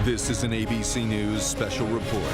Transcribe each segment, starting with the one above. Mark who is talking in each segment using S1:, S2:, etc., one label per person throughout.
S1: This is an ABC News special report.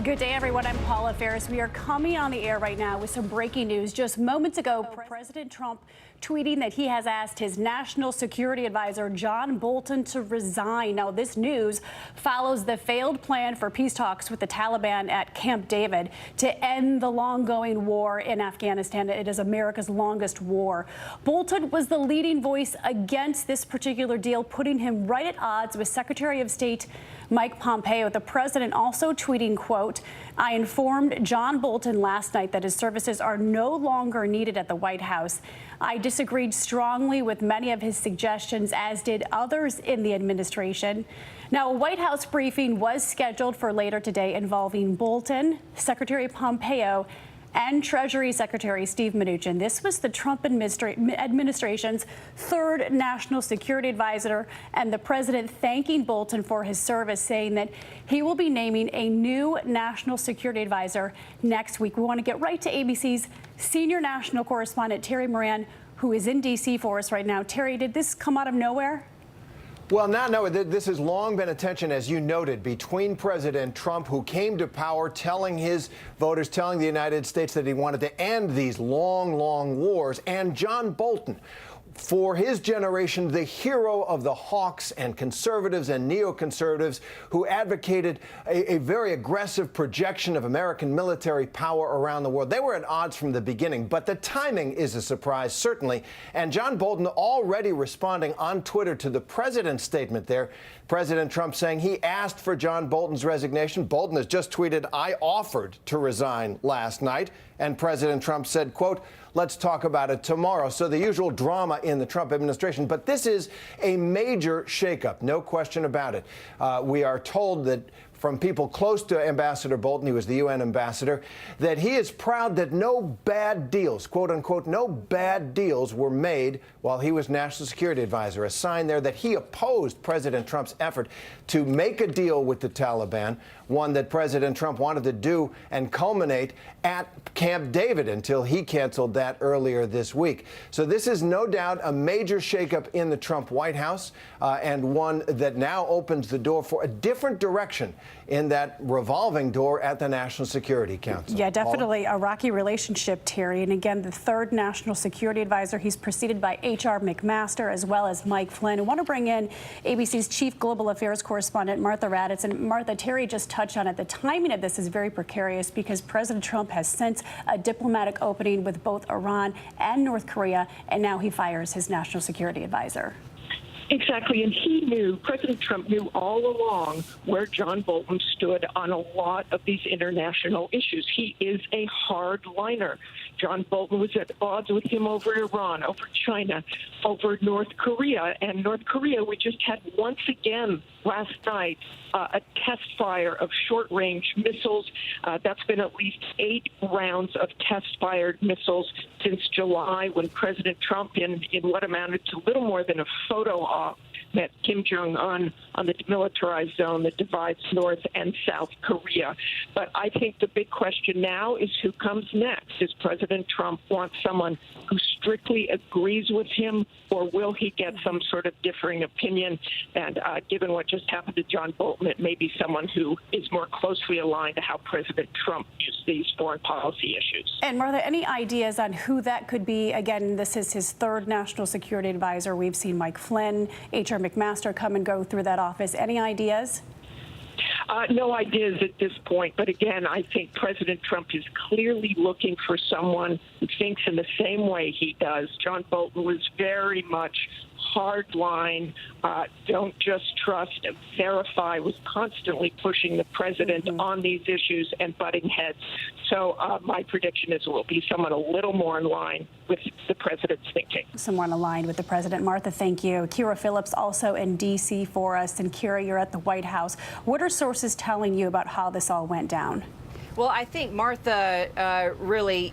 S2: Good day, everyone. I'm Paula Ferris. We are coming on the air right now with some breaking news. Just moments ago, President Trump tweeting that he has asked his national security advisor, John Bolton, to resign. Now, this news follows the failed plan for peace talks with the Taliban at Camp David to end the long-going war in Afghanistan. It is America's longest war. Bolton was the leading voice against this particular deal, putting him right at odds with Secretary of State Mike Pompeo. The president also tweeting, quote, "I informed John Bolton last night that his services are no longer needed at the White House. I disagreed strongly with many of his suggestions, as did others in the administration." Now, a White House briefing was scheduled for later today involving Bolton, Secretary Pompeo, and Treasury Secretary Steve Mnuchin. This was the Trump administration's third national security advisor, and the president thanking Bolton for his service, saying that he will be naming a new national security advisor next week. We want to get right to ABC's senior national correspondent, Terry Moran, who is in D.C. for us right now. Terry, did this come out of nowhere?
S3: Well, no, this has long been a tension, as you noted, between President Trump, who came to power telling his voters, telling the United States that he wanted to end these long, long wars, and John Bolton, for his generation, the hero of the hawks and conservatives and neoconservatives who advocated a very aggressive projection of American military power around the world. They were at odds from the beginning, but the timing is a surprise, certainly. And John Bolton already responding on Twitter to the president's statement there. President Trump saying he asked for John Bolton's resignation. Bolton has just tweeted, "I offered to resign last night." And President Trump said, quote, "Let's talk about it tomorrow." So the usual drama in the Trump administration. But this is a major shakeup, no question about it. We are told that from people close to Ambassador Bolton, he was the UN ambassador, that he is proud that no bad deals, quote unquote, no bad deals were made while he was national security advisor. A sign there that he opposed President Trump's effort to make a deal with the Taliban, one that President Trump wanted to do and culminate at Camp David until he canceled that earlier this week. So this is no doubt a major shakeup in the Trump White House, and one that now opens the door for a different direction in that revolving door at the National Security Council.
S2: Yeah, definitely a rocky relationship, Terry. And again, the third national security advisor. He's preceded by H.R. McMaster as well as Mike Flynn. I want to bring in ABC's chief global affairs correspondent, Martha RADDATZ. And Martha, Terry just touched on it. The timing of this is very precarious because President Trump has sent a diplomatic opening with both Iran and North Korea, and now he fires his national security advisor.
S4: Exactly, and President Trump knew all along where John Bolton stood on a lot of these international issues. He is a hardliner. John Bolton was at odds with him over Iran, over China, over North Korea. And North Korea, we just had once again last night a test fire of short-range missiles. That's been at least 8 rounds of test-fired missiles since July, when President Trump, in what amounted to little more than a photo op, met Kim Jong-un on the demilitarized zone that divides North and South Korea. But I think the big question now is who comes next. Does President Trump want someone who strictly agrees with him, or will he get some sort of differing opinion? And given what just happened to John Bolton, it may be someone who is more closely aligned to how President Trump views these foreign policy issues.
S2: And Martha, any ideas on who that could be? Again, this is his third national security advisor. We've seen Mike Flynn, H.R. McMaster come and go through that office. Any ideas?
S4: No ideas at this point. But again, I think President Trump is clearly looking for someone who thinks in the same way he does. John Bolton was very much hardline, don't just trust, verify, was constantly pushing the president on these issues and butting heads. So my prediction is it will be someone a little more in line with the president's thinking.
S2: Someone aligned with the president. Martha, thank you. KYRA PHILLIPS also in D.C. for us. And KYRA, you're at the White House. What are sources telling you about how this all went down?
S5: Well, I think Martha really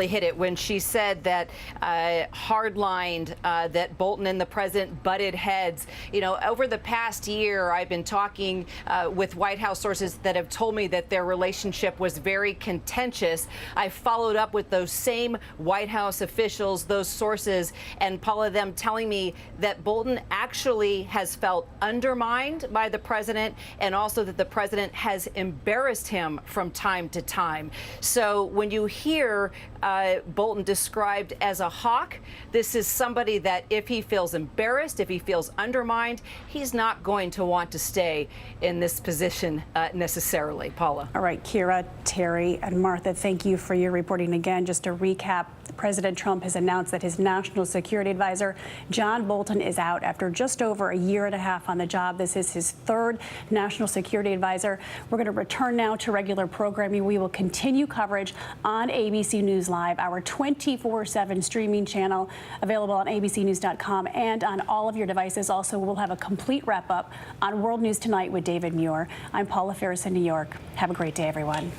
S5: hit it when she said that hardlined that Bolton and the president butted heads. You know, over the past year, I've been talking with White House sources that have told me that their relationship was very contentious. I followed up with those same White House officials, those sources, and Paula, them telling me that Bolton actually has felt undermined by the president, and also that the president has embarrassed him from time to time. So when you hear Bolton described as a hawk, this is somebody that if he feels embarrassed, if he feels undermined, he's not going to want to stay in this position necessarily. Paula.
S2: All right, KYRA, Terry, and Martha, thank you for your reporting again. Just to recap, President Trump has announced that his national security advisor, John Bolton, is out after just over a year and a half on the job. This is his third national security advisor. We're going to return now to regular programming. We will continue coverage on ABC News Live, our 24/7 streaming channel available on abcnews.com and on all of your devices. Also, we'll have a complete wrap-up on World News Tonight with David Muir. I'm Paula Ferris in New York. Have a great day, everyone.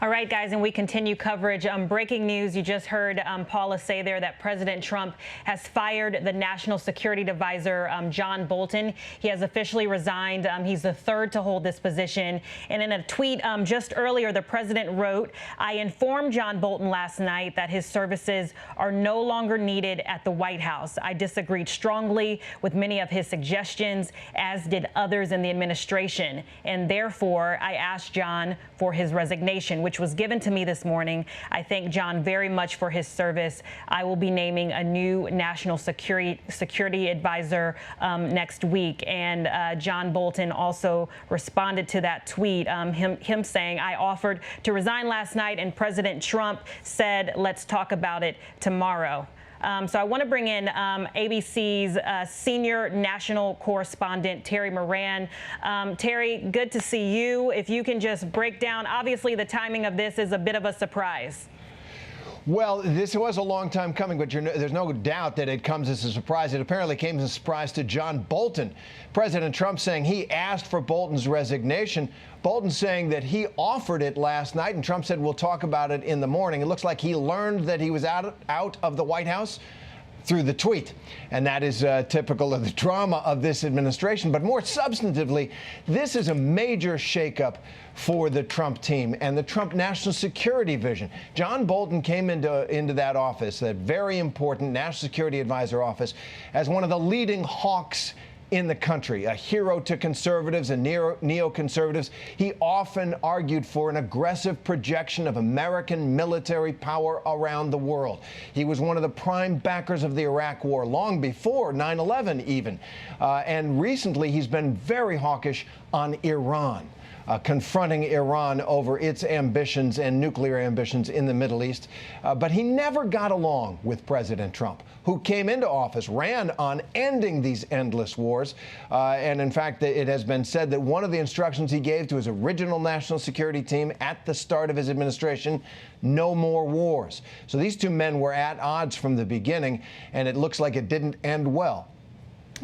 S6: All right, guys, and we continue coverage. Breaking news, you just heard Paula say there that President Trump has fired the National Security Advisor, John Bolton. He has officially resigned. He's the third to hold this position. And in a tweet just earlier, the president wrote, "I informed John Bolton last night that his services are no longer needed at the White House. I disagreed strongly with many of his suggestions, as did others in the administration. And therefore, I asked John for his resignation," which was given to me this morning. I thank John very much for his service. I will be naming a new national security advisor next week. And John Bolton also responded to that tweet, him saying, "I offered to resign last night, and President Trump said, let's talk about it tomorrow." So I want to bring in ABC's senior national correspondent, Terry Moran. Terry, good to see you. If you can just break down, obviously the timing of this is a bit of a surprise.
S3: Well, this was a long time coming, but there's no doubt that it comes as a surprise. It apparently came as a surprise to John Bolton. President Trump saying he asked for Bolton's resignation. Bolton saying that he offered it last night, and Trump said, we'll talk about it in the morning. It looks like he learned that he was out of the White House through the tweet. And that is typical of the drama of this administration. But more substantively, this is a major shakeup for the Trump team and the Trump national security vision. John Bolton came into that office, that very important national security advisor office, as one of the leading hawks in the country, a hero to conservatives and neoconservatives. He often argued for an aggressive projection of American military power around the world. He was one of the prime backers of the Iraq War long before 9/11 even. And recently he's been very hawkish on Iran. Confronting Iran over its ambitions and nuclear ambitions in the Middle East. But he never got along with President Trump, who came into office, ran on ending these endless wars. And in fact, it has been said that one of the instructions he gave to his original national security team at the start of his administration, no more wars. So these two men were at odds from the beginning, and it looks like it didn't end well.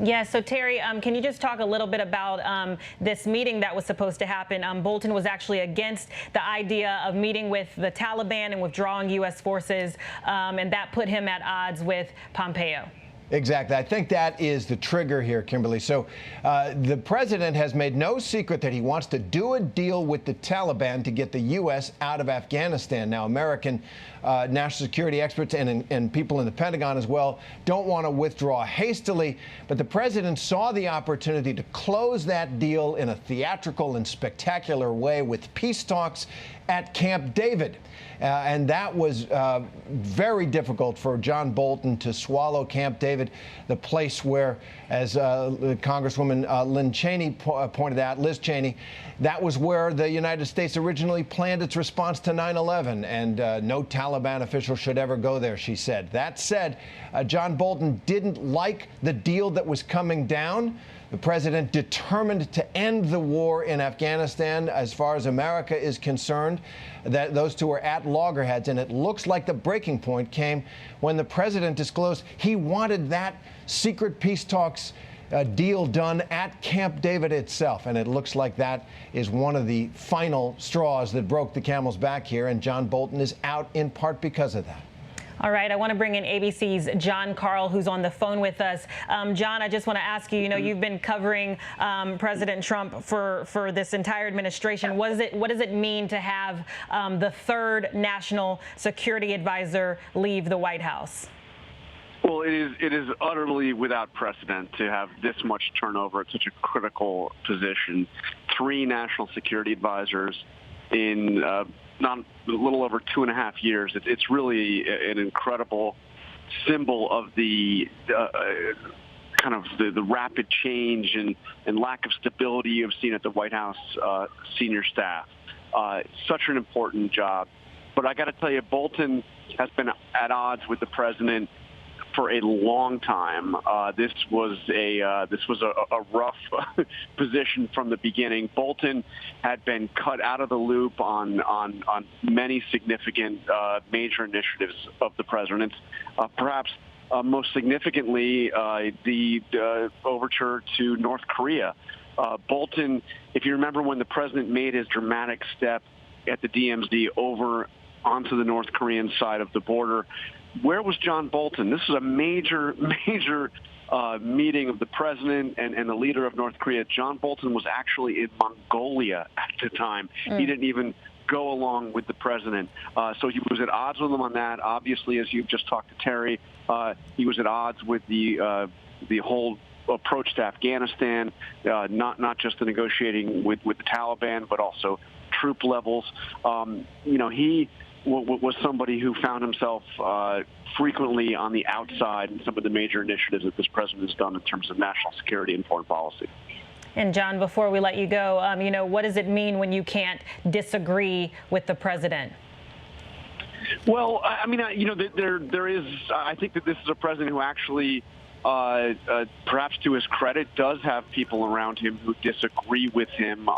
S6: Yeah, so Terry, can you just talk a little bit about this meeting that was supposed to happen? Bolton was actually against the idea of meeting with the Taliban and withdrawing U.S. forces, and that put him at odds with Pompeo.
S3: Exactly. I think that is the trigger here, Kimberly. So the president has made no secret that he wants to do a deal with the Taliban to get the U.S. out of Afghanistan. Now, American national security experts and people in the Pentagon as well don't want to withdraw hastily. But the president saw the opportunity to close that deal in a theatrical and spectacular way with peace talks at Camp David. And that was very difficult for John Bolton to swallow. Camp David, the place where, as Congresswoman Liz Cheney pointed out, that was where the United States originally planned its response to 9/11, and no Taliban official should ever go there, she said. That said, John Bolton didn't like the deal that was coming down. The president determined to end the war in Afghanistan as far as America is concerned. That those two are at loggerheads, and it looks like the breaking point came when the president disclosed he wanted that secret peace talks deal done at Camp David itself. And it looks like that is one of the final straws that broke the camel's back here. And John Bolton is out in part because of that.
S6: All right, I want to bring in ABC's John Karl, who's on the phone with us. John, I just want to ask you, you've been covering President Trump for this entire administration. What does it mean to have the third national security advisor leave the White House?
S7: Well, it is utterly without precedent to have this much turnover at such a critical position. 3 national security advisors in not a little over 2.5 years. It's really an incredible symbol of the kind of the rapid change and lack of stability you have seen at the White House senior staff. Such an important job. But I got to tell you, Bolton has been at odds with the president for a long time. This was a rough position from the beginning. Bolton had been cut out of the loop on many significant major initiatives of the president's. Perhaps most significantly, the overture to North Korea. Bolton, if you remember when the president made his dramatic step at the DMZ over onto the North Korean side of the border, where was John Bolton? This is a major meeting of the president and the leader of North Korea. John Bolton was actually in Mongolia at the time. He didn't even go along with the president. So he was at odds with him on that. Obviously, as you've just talked to Terry, he was at odds with the whole approach to Afghanistan, not just the negotiating with the Taliban, but also troop levels. He was somebody who found himself frequently on the outside in some of the major initiatives that this president has done in terms of national security and foreign policy.
S6: And John, before we let you go, what does it mean when you can't disagree with the president?
S7: Well, I mean, there is. I think that this is a president who actually, perhaps to his credit, does have people around him who disagree with him.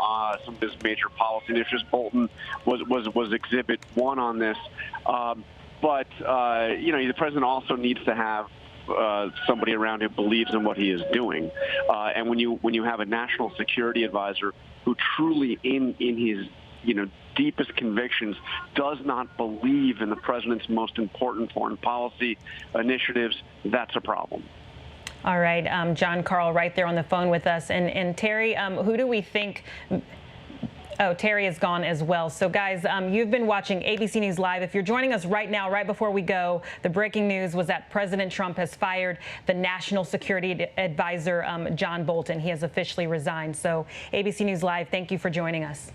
S7: Some of his major policy initiatives. Bolton was exhibit 1 on this. But the president also needs to have somebody around him who believes in what he is doing. And when you have a national security advisor who truly in his deepest convictions does not believe in the president's most important foreign policy initiatives, that's a problem.
S6: All right, John Karl right there on the phone with us. And Terry, who do we think... Oh, Terry is gone as well. So, guys, you've been watching ABC News Live. If you're joining us right now, right before we go, the breaking news was that President Trump has fired the National Security Advisor, John Bolton. He has officially resigned. So, ABC News Live, thank you for joining us.